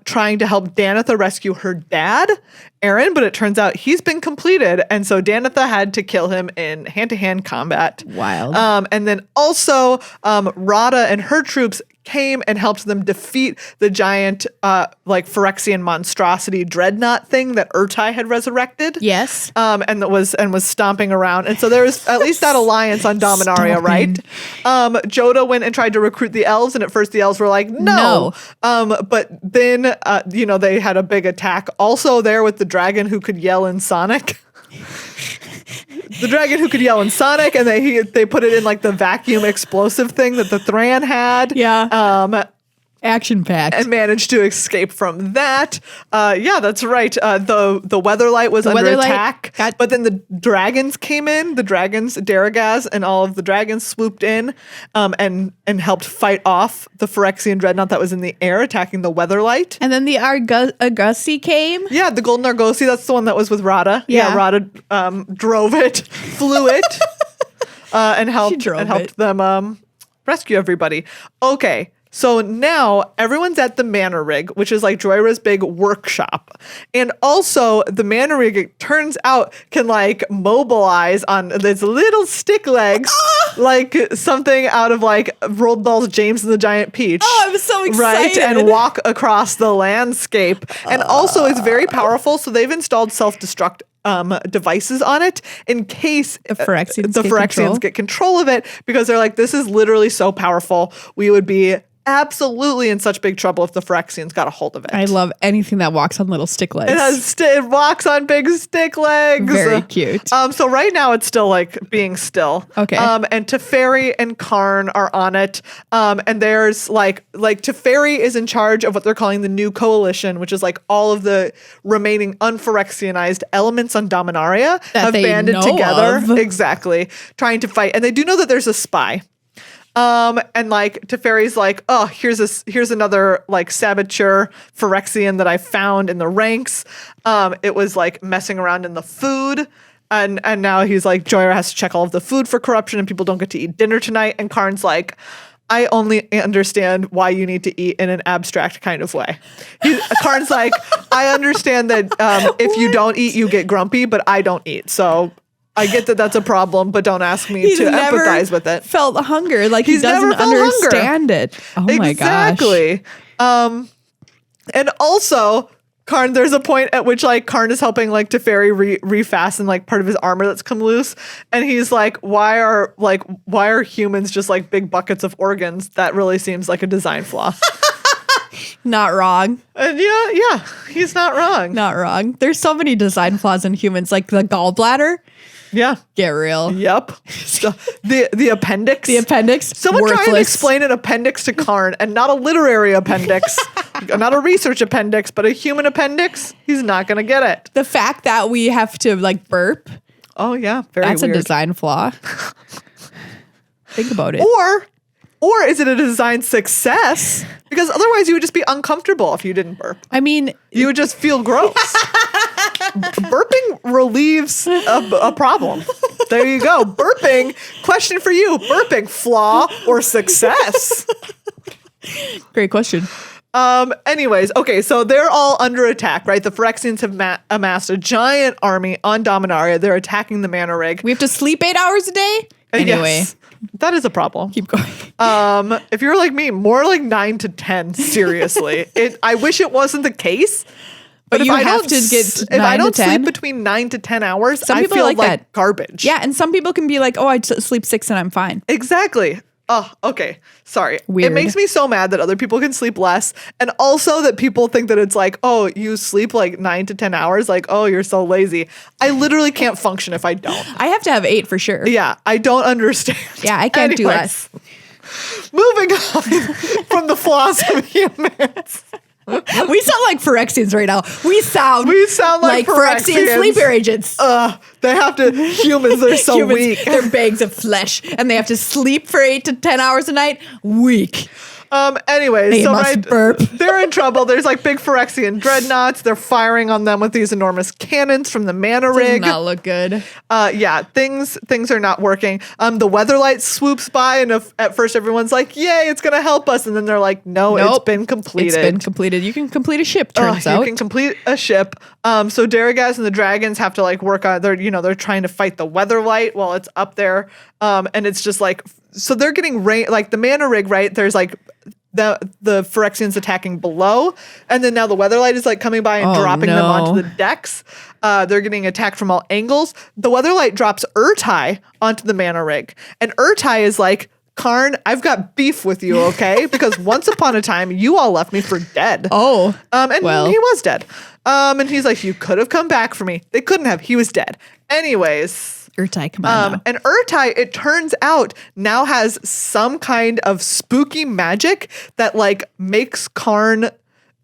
trying to help Danitha rescue her dad, Aaron, but it turns out he's been completed. And so Danitha had to kill him in hand-to-hand combat. Wild. And then also Radha and her troops came and helped them defeat the giant Phyrexian monstrosity dreadnought thing that Urtai had resurrected. Yes. And was stomping around. And so there was at least that alliance on Dominaria, right? Joda went and tried to recruit the elves, and at first the elves were like, no. But then they had a big attack also there with the dragon who could yell in Sonic. The dragon who could yell in Sonic, and they put it in like the vacuum explosive thing that the Thran had. Yeah. Action packed. And managed to escape from that. Yeah, that's right. The Weatherlight was under attack. But then the dragons came in. The dragons, Daragaz, and all of the dragons swooped in and helped fight off the Phyrexian dreadnought that was in the air, attacking the Weatherlight. And then the Argosy came. Yeah, the Golden Argosy. That's the one that was with Radha. Yeah, Radha drove it, flew it, and helped them rescue everybody. Okay. So now everyone's at the Mana Rig, which is like Joyra's big workshop. And also the Mana Rig, it turns out, can like mobilize on its little stick legs, like something out of like Roald Dahl's James and the Giant Peach. Oh, I'm so excited. Right? And walk across the landscape. And also it's very powerful. So they've installed self-destruct devices on it in case the Phyrexians get control of it, because they're like, this is literally so powerful. We would be absolutely in such big trouble if the Phyrexians got a hold of it. I love anything that walks on little stick legs. It walks on big stick legs. Very cute. So right now it's still like being still. Okay. And Teferi and Karn are on it. And there's like Teferi is in charge of what they're calling the new coalition, which is like all of the remaining unphyrexianized elements on Dominaria have banded together. Exactly. Trying to fight. And they do know that there's a spy. And like Teferi's like, oh, here's another like saboteur Phyrexian that I found in the ranks. It was like messing around in the food. And now he's like, Joyer has to check all of the food for corruption and people don't get to eat dinner tonight. And Karn's like, I only understand why you need to eat in an abstract kind of way. Karn's like, I understand that if you don't eat, you get grumpy, but I don't eat. So I get that that's a problem, but don't ask me to empathize with it. Felt hunger. Like he doesn't understand it. Oh my gosh. Exactly. And also, Karn, there's a point at which like Karn is helping like Teferi refasten like part of his armor that's come loose, and he's like, why are humans just like big buckets of organs? That really seems like a design flaw. Not wrong. And yeah, he's not wrong. Not wrong. There's so many design flaws in humans, like the gallbladder. Yeah. Get real. Yep. The appendix. The appendix. Someone trying to explain an appendix to Karn, and not a literary appendix, not a research appendix, but a human appendix. He's not going to get it. The fact that we have to like burp. Oh yeah. That's weird. A design flaw. Think about it. Or is it a design success? Because otherwise you would just be uncomfortable if you didn't burp. I mean, you would just feel gross. Burping relieves a problem. There you go. Burping, question for you. Burping, flaw or success? Great question. Anyways, okay, so they're all under attack, right? The Phyrexians have amassed a giant army on Dominaria. They're attacking the mana rig. We have to sleep 8 hours a day? Anyway. Yes, that is a problem. Keep going. If you're like me, more like 9 to 10, seriously. I wish it wasn't the case. But you have to get 9 if I don't to 10, sleep between 9 to 10 hours, some people I feel like that. Garbage. Yeah, and some people can be like, oh, I sleep 6 and I'm fine. Exactly. Oh, okay. Sorry. Weird. It makes me so mad that other people can sleep less. And also that people think that it's like, oh, you sleep like 9 to 10 hours. Like, oh, you're so lazy. I literally can't function if I don't. I have to have 8 for sure. Yeah. I don't understand. Yeah, I can't do less. Moving on from the flaws of humans. We sound like Phyrexians right now. We sound like Phyrexian sleeper agents. They have to, humans, they're so weak. They're bags of flesh and they have to sleep for 8 to 10 hours a night. Weak. Anyways, so right, burp. They're in trouble. There's like big Phyrexian dreadnoughts. They're firing on them with these enormous cannons from the mana rig. Does not look good. Yeah, things are not working. The Weatherlight swoops by, and at first everyone's like, "Yay, it's gonna help us," and then they're like, "No, it's been completed. It's been completed. You can complete a ship. Turns out you can complete a ship." So Daragaz and the dragons have to like work on. They're trying to fight the Weatherlight while it's up there, and it's just like. So they're getting like the mana rig, right? There's like the Phyrexians attacking below, and then now the Weatherlight is like coming by and dropping them onto the decks. They're getting attacked from all angles. The Weatherlight drops Urtai onto the mana rig, and Urtai is like, Karn, I've got beef with you, okay? Because once upon a time, you all left me for dead. Oh, and he was dead. And he's like, you could have come back for me. They couldn't have. He was dead. Anyways. Urtai, come on now. And Urtai, it turns out, now has some kind of spooky magic that like makes Karn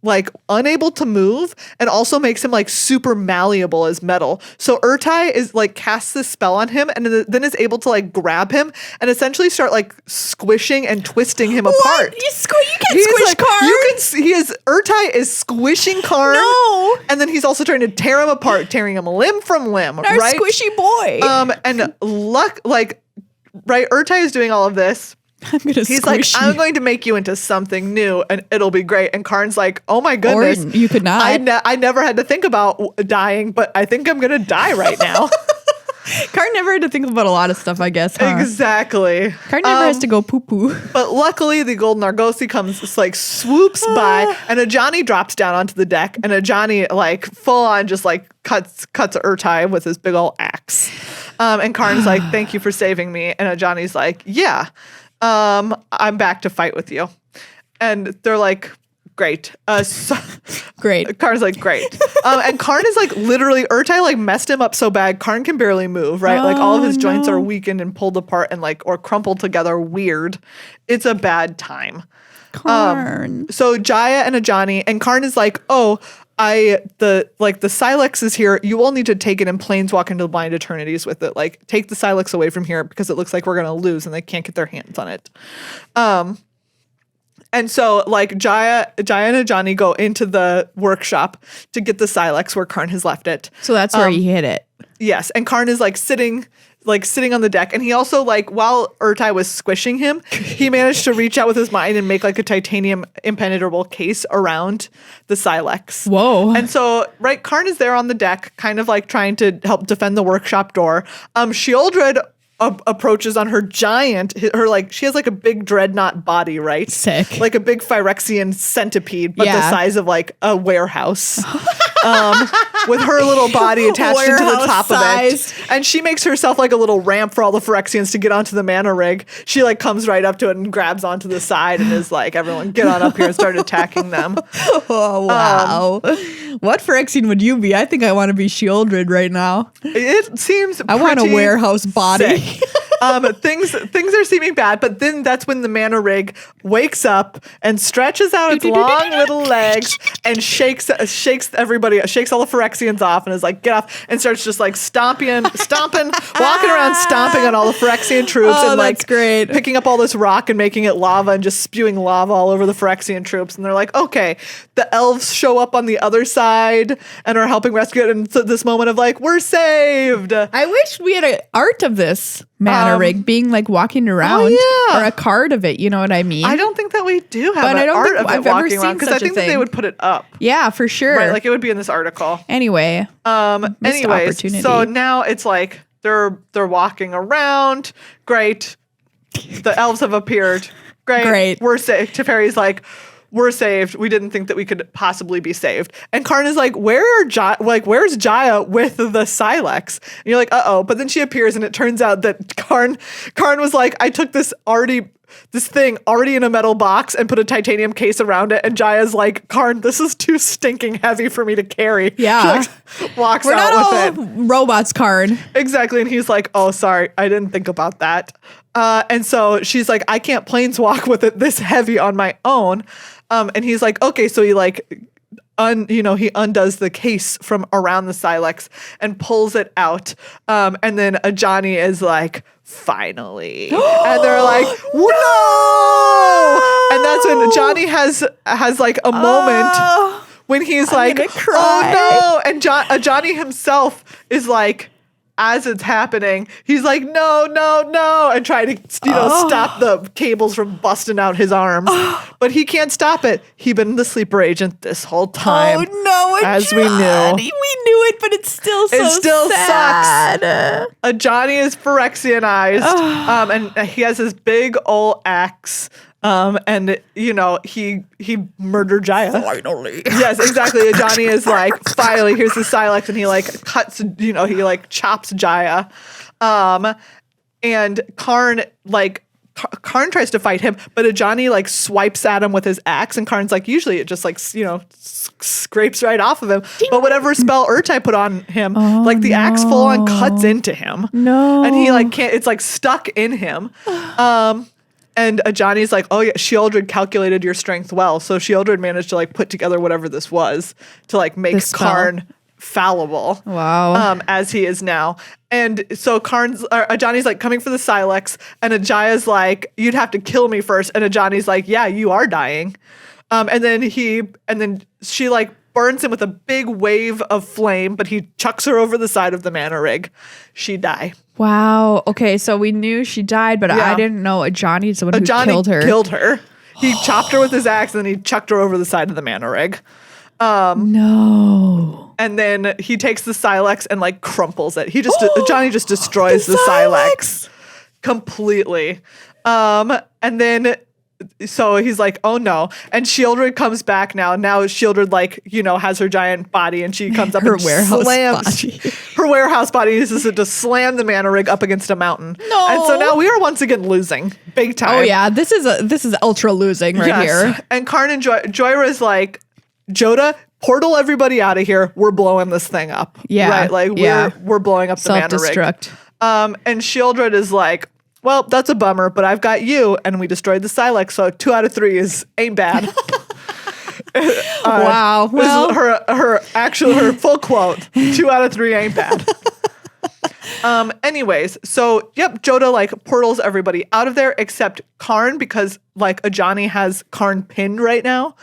like unable to move and also makes him like super malleable as metal. So Urtai is like casts this spell on him and then is able to like grab him and essentially start like squishing and twisting him apart. You can't squish Karn. Urtai is squishing Karn. No. And then he's also trying to tear him apart, tearing him limb from limb. Our right? squishy boy. Urtai is doing all of this. He's like, I'm going to make you into something new and it'll be great. And Karn's like, oh my goodness. Or you could not. I never had to think about dying, but I think I'm going to die right now. Karn never had to think about a lot of stuff, I guess. Huh? Exactly. Karn never has to go poo-poo. But luckily, the Golden Argosy comes, like, swoops by, and Ajani drops down onto the deck, and Ajani, like, full on just, like, cuts Urtai with his big old axe. And Karn's like, thank you for saving me. And Ajani's like, yeah. I'm back to fight with you. And they're like, great. Great. Karn's like, great. And Karn is like, literally, Urtai like messed him up so bad. Karn can barely move, right? Like all of his joints are weakened and pulled apart and like, or crumpled together weird. It's a bad time. Karn. So Jaya and Ajani, and Karn is like, oh, the Silex is here. You all need to take it and planeswalk into the Blind Eternities with it. Like, take the Silex away from here because it looks like we're gonna lose and they can't get their hands on it. And so like Jaya and Ajani go into the workshop to get the Silex where Karn has left it. So that's where he hit it. Yes, and Karn is like sitting on the deck, and he also like while Urtai was squishing him, he managed to reach out with his mind and make like a titanium impenetrable case around the Silex. Whoa. And so right, Karn is there on the deck, kind of like trying to help defend the workshop door. Sheoldred approaches on her giant, she has like a big dreadnought body, right? Sick. Like a big Phyrexian centipede, but the size of like a warehouse. With her little body attached into the top of it. And she makes herself like a little ramp for all the Phyrexians to get onto the mana rig. She like comes right up to it and grabs onto the side and is like, everyone get on up here and start attacking them. Oh, wow. What Phyrexian would you be? I think I want to be Sheoldred right now. It seems I want a warehouse body. Things are seeming bad, but then that's when the mana rig wakes up and stretches out its long little legs and shakes everybody, shakes all the Phyrexians off and is like, get off, and starts just like stomping, walking around stomping on all the Phyrexian troops and like great. Picking up all this rock and making it lava and just spewing lava all over the Phyrexian troops. And they're like, okay, the elves show up on the other side and are helping rescue it. And so this moment of like, we're saved. I wish we had an art of this mana rig being like walking around or a card of it. You know what I mean? I don't think that we do have but an art of I've it ever walking around because I think that they would put it up. Yeah, for sure. Right, like it would be in this article. Anyway. Anyways, so now it's like they're walking around. Great. The elves have appeared. Great. We're safe. Teferi's like, we're saved. We didn't think that we could possibly be saved. And Karn is like, where's Jaya with the Silex? And you're like, uh-oh. But then she appears and it turns out that Karn was like, I took this thing already in a metal box and put a titanium case around it. And Jaya's like, Karn, this is too stinking heavy for me to carry. Yeah. She like, walks out with it. Robots, Karn. Exactly. And he's like, oh, sorry. I didn't think about that. And so she's like, I can't planeswalk with it this heavy on my own. And he's like, okay, so he like, he undoes the case from around the Silex and pulls it out. And then Ajani is like, finally. And they're like, no! And that's when Ajani has like a moment when he's like, oh no! And Ajani himself is like, as it's happening, he's like, no, and trying to, stop the cables from busting out his arms. But he can't stop it. He'd been the sleeper agent this whole time. Oh no, as we knew. We knew it, but it's still so sad. Sucks. Ajani is Phyrexianized. And he has his big old axe. And he murdered Jaya. Finally. Yes, exactly. Ajani is like, finally, here's the Silex, and he like cuts, he like chops Jaya. And Karn tries to fight him, but Ajani like swipes at him with his axe, and Karn's like, usually it just like, scrapes right off of him. Ding. But whatever spell Urtai put on him, like the axe full on cuts into him. No. And he like can't, it's like stuck in him. And Ajani's like, oh yeah, Sheoldred calculated your strength well. So Sheoldred managed to like put together whatever this was to like make Karn fallible. Wow. As he is now. And so Ajani's like coming for the Silex, and Ajaya's like, you'd have to kill me first. And Ajani's like, yeah, you are dying. And then she like burns him with a big wave of flame, but he chucks her over the side of the mana rig. She die. Wow. Okay, so we knew she died, but I didn't know Ajani's the one who killed her. Killed her. He chopped her with his axe, and then he chucked her over the side of the mana rig. No. And then he takes the Silex and like crumples it. Ajani just destroys the Silex completely. And then so he's like, oh no. And Shieldred comes back now. Now Shieldred, like, has her giant body, and she comes up Her and warehouse slams body. her warehouse body, uses it to slam the mana rig up against a mountain. No. And so now we are once again losing big time. Oh yeah, this is ultra losing right here. And Karn and Joyra is like, Joda, portal everybody out of here. We're blowing this thing up. Yeah. Right? Like we're blowing up the mana rig. Self-destruct. And Shieldred is like, well, that's a bummer, but I've got you, and we destroyed the Sylex, so 2 out of 3 ain't bad. Wow. Well, her full quote: 2 out of 3 ain't bad. Anyways, so yep, Joda like portals everybody out of there except Karn, because like Ajani has Karn pinned right now.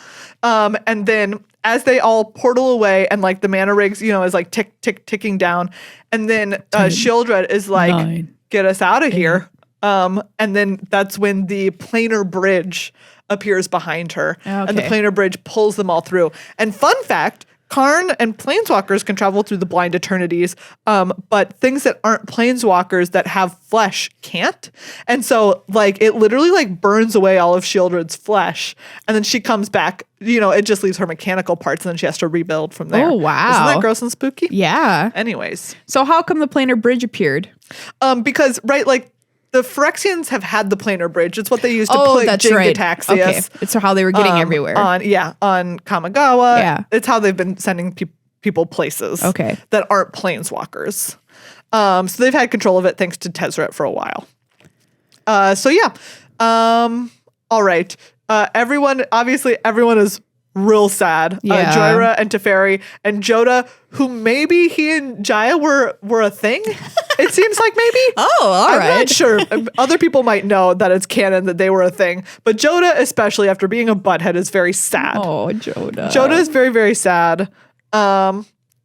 And then as they all portal away and like the mana rigs, is like ticking down, and then Shieldred is like, 9, get us out of here. And then that's when the planar bridge appears behind her. And the planar bridge pulls them all through. And fun fact, Karn and planeswalkers can travel through the blind eternities, but things that aren't planeswalkers that have flesh can't. And so like it literally like burns away all of Shieldred's flesh, and then she comes back, it just leaves her mechanical parts, and then she has to rebuild from there. Oh, wow. Isn't that gross and spooky? Yeah. Anyways. So how come the planar bridge appeared? Because like the Phyrexians have had the planar bridge. It's what they used to put Jin-Gitaxias. Okay. It's how they were getting everywhere. On Kamigawa. Yeah. It's how they've been sending people places that aren't planeswalkers. So they've had control of it thanks to Tezzeret for a while. All right. Everyone is real sad. Yeah. Joyra and Teferi and Joda, who maybe he and Jaya were a thing. It seems like maybe. Oh, all right. I'm not sure. Other people might know that it's canon that they were a thing, but Joda, especially after being a butthead, is very sad. Oh, Joda. Joda is very, very sad.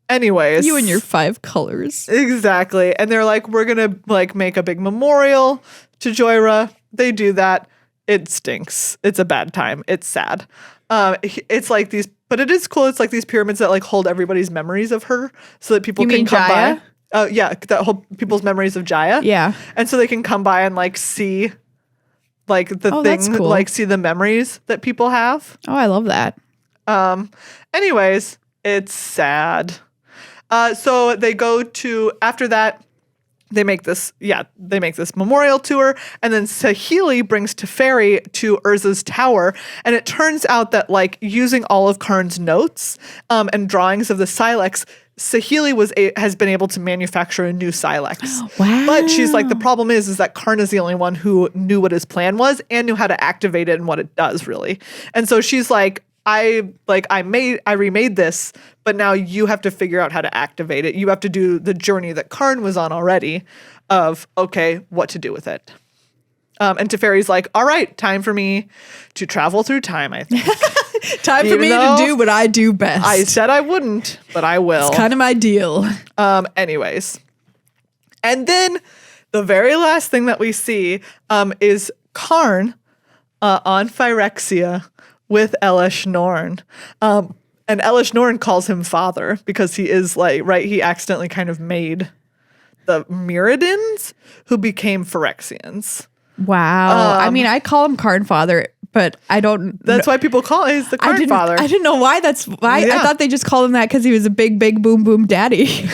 Anyways, You and your 5 colors. exactly, and they're like, we're gonna like make a big memorial to Joyra. They do that. It stinks. It's a bad time. It's sad. It's like these, but it is cool. It's like these pyramids that like hold everybody's memories of her, so that people can come Jaya? by. Yeah, that hold people's memories of Jaya. Yeah. And so they can come by and like see like the that's thing, cool. like see the memories that people have. Oh, I love that. Anyways, it's sad. So they go to, after that, they make this memorial tour, and then Saheeli brings Teferi to Urza's tower, and it turns out that like using all of Karn's notes and drawings of the Sylex, Saheeli has been able to manufacture a new Sylex. Wow. But she's like, the problem is that Karn is the only one who knew what his plan was and knew how to activate it and what it does really. And so she's like, I remade this, but now you have to figure out how to activate it. You have to do the journey that Karn was on already of, okay, what to do with it. And Teferi's like, all right, time for me to travel through time, I think. Time for me to do what I do best. I said I wouldn't, but I will. It's kind of my deal. Anyways. And then the very last thing that we see is Karn on Phyrexia with Elesh Norn. And Elesh Norn calls him father because he is like, right, he accidentally kind of made the Mirrodins who became Phyrexians. Wow. I mean, I call him Karn father, but I don't. That's why people call him the Karn father. I didn't know why that's why. Yeah. I thought they just called him that because he was a big, big boom, boom daddy.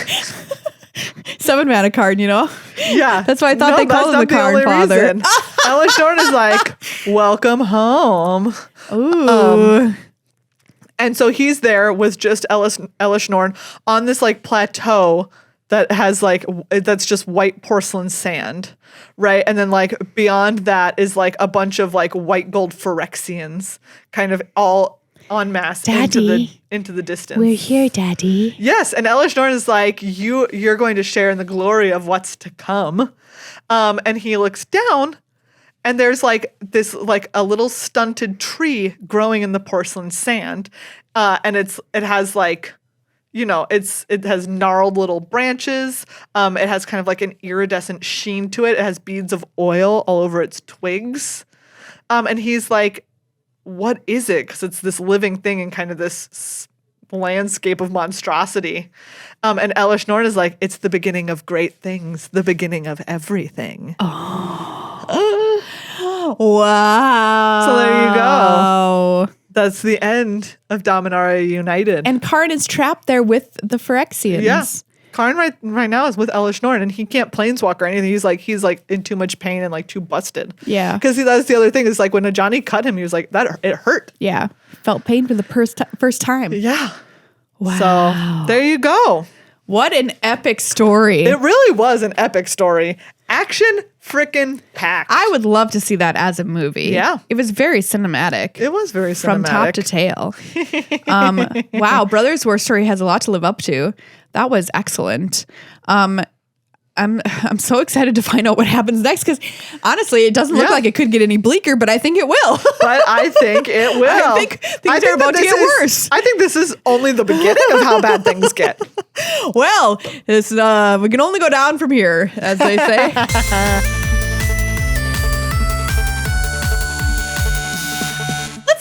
7 mana card, Yeah. That's why I thought they called him the Karn father. Elesh Norn is like, welcome home. Ooh. And so he's there with just Elesh Norn on this like plateau that has like, that's just white porcelain sand, right? And then like beyond that is like a bunch of like white gold Phyrexians kind of all en masse into the distance. We're here, Daddy. Yes, and Elesh Norn is like, you're going to share in the glory of what's to come. And he looks down, and there's like this like a little stunted tree growing in the porcelain sand, and it has like, it has gnarled little branches. It has kind of like an iridescent sheen to it. It has beads of oil all over its twigs, and he's like, what is it? Because it's this living thing in kind of this landscape of monstrosity. And Elesh Norn is like, it's the beginning of great things, the beginning of everything. Wow. So there you go. That's the end of Dominaria United. And Karn is trapped there with the Phyrexians. Yeah. Karn right now is with Elesh Norn, and he can't planeswalk or anything. He's like in too much pain and like too busted. Yeah. Because that's the other thing is like when Ajani cut him, he was like, it hurt. Yeah. Felt pain for the first time. Yeah. Wow. So there you go. What an epic story. It really was an epic story. Action frickin' packed. I would love to see that as a movie. Yeah. It was very cinematic. It was very cinematic. From top to tail. Wow. Brothers War Story has a lot to live up to. That was excellent. I'm so excited to find out what happens next because honestly, it doesn't look like it could get any bleaker, but I think it will. But I think it will. I think things are about to get worse. I think this is only the beginning of how bad things get. Well, it's we can only go down from here, as they say.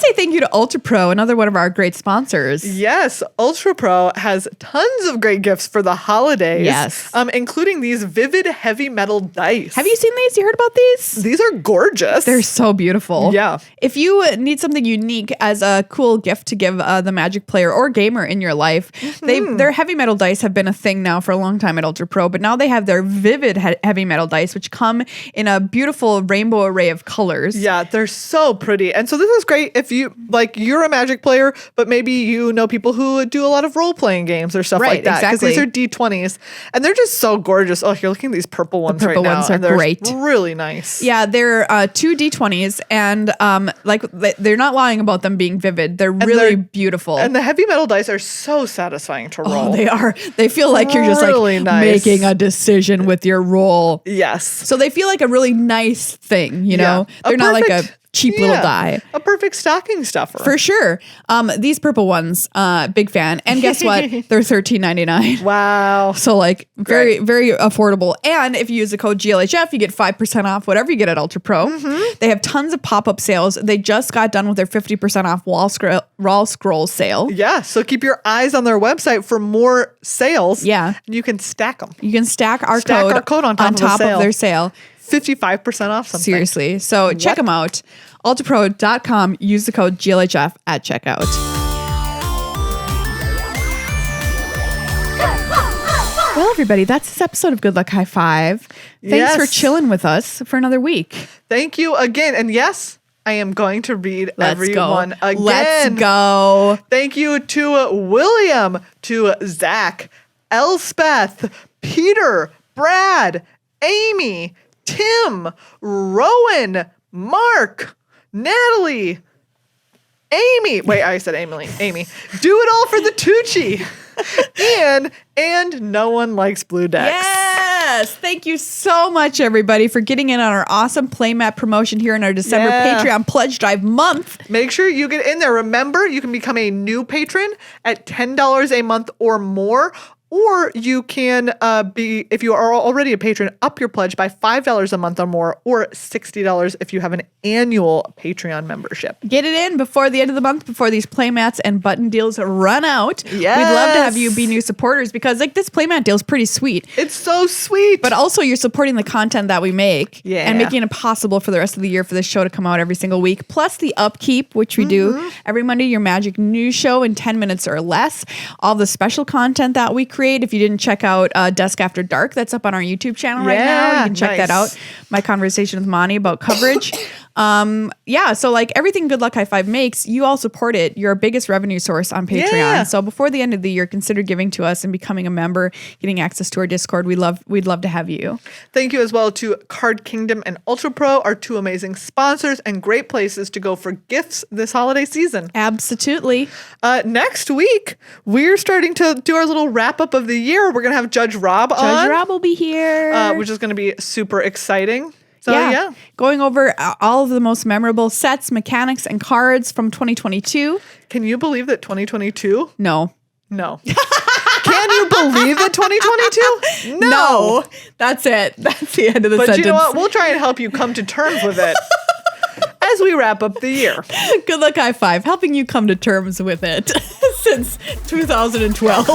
Say thank you to Ultra Pro, another one of our great sponsors. Yes, Ultra Pro has tons of great gifts for the holidays. Yes. Including these vivid heavy metal dice. Have you seen these? You heard about these? These are gorgeous. They're so beautiful. Yeah. If you need something unique as a cool gift to give the Magic player or gamer in your life, their heavy metal dice have been a thing now for a long time at Ultra Pro, but now they have their vivid heavy metal dice, which come in a beautiful rainbow array of colors. Yeah, they're so pretty. And so this is great if you're a Magic player, but maybe you know people who do a lot of role-playing games or stuff like that. Because these are D20s, and they're just so gorgeous. Oh, you're looking at these purple ones right now. The purple ones are great. Really nice. Yeah, they're two D20s, and they're not lying about them being vivid. They're really beautiful. And the heavy metal dice are so satisfying to roll. Oh, they are. They feel like you're just really nice. making a decision with your roll. Yes. So they feel like a really nice thing, you know? They're not like a cheap little die. A perfect stocking stuffer. For sure. These purple ones, big fan. And guess what? They're $13.99. Wow. So very, very affordable. And if you use the code GLHF, you get 5% off whatever you get at Ultra Pro. They have tons of pop-up sales. They just got done with their 50% off wall scroll sale. Yeah. So keep your eyes on their website for more sales. Yeah. And you can stack them. You can stack our code on top of their sale. 55% off something. Seriously. So check them out. ultrapro.com. Use the code GLHF at checkout. Well, everybody, that's this episode of Good Luck High Five. Thanks for chilling with us for another week. Thank you again. And yes, I am going to read everyone again. Let's go. Thank you to William, to Zach, Elspeth, Peter, Brad, Amy, Tim, Rowan, Mark, Natalie, Amy. Wait, I said Amy. Do it all for the Tucci. Ian, and no one likes blue decks. Yes. Thank you so much, everybody, for getting in on our awesome playmat promotion here in our December Patreon Pledge Drive month. Make sure you get in there. Remember, you can become a new patron at $10 a month or more. Or you can be, if you are already a patron, up your pledge by $5 a month or more, or $60 if you have an annual Patreon membership. Get it in before the end of the month, before these playmats and button deals run out. Yes. We'd love to have you be new supporters because this playmat deal is pretty sweet. It's so sweet. But also you're supporting the content that we make and making it possible for the rest of the year for this show to come out every single week. Plus the upkeep, which we do every Monday, your Magic News Show in 10 minutes or less. All the special content that we create. If you didn't check out Dusk After Dark, that's up on our YouTube channel right now. You can check that out. My conversation with Monty about coverage. So everything Good Luck High Five makes, you all support it. You're our biggest revenue source on Patreon. Yeah. So before the end of the year, consider giving to us and becoming a member, getting access to our Discord. We'd love to have you. Thank you as well to Card Kingdom and Ultra Pro, our two amazing sponsors and great places to go for gifts this holiday season. Absolutely. Next week, we're starting to do our little wrap up of the year. We're going to have Judge Rob on. Judge Rob will be here. Which is going to be super exciting. So, going over all of the most memorable sets, mechanics, and cards from 2022. Can you believe that 2022? No. Can you believe that 2022? No. That's it. That's the end of the sentence. But you know what? We'll try and help you come to terms with it as we wrap up the year. Good Luck High Five, helping you come to terms with it since 2012.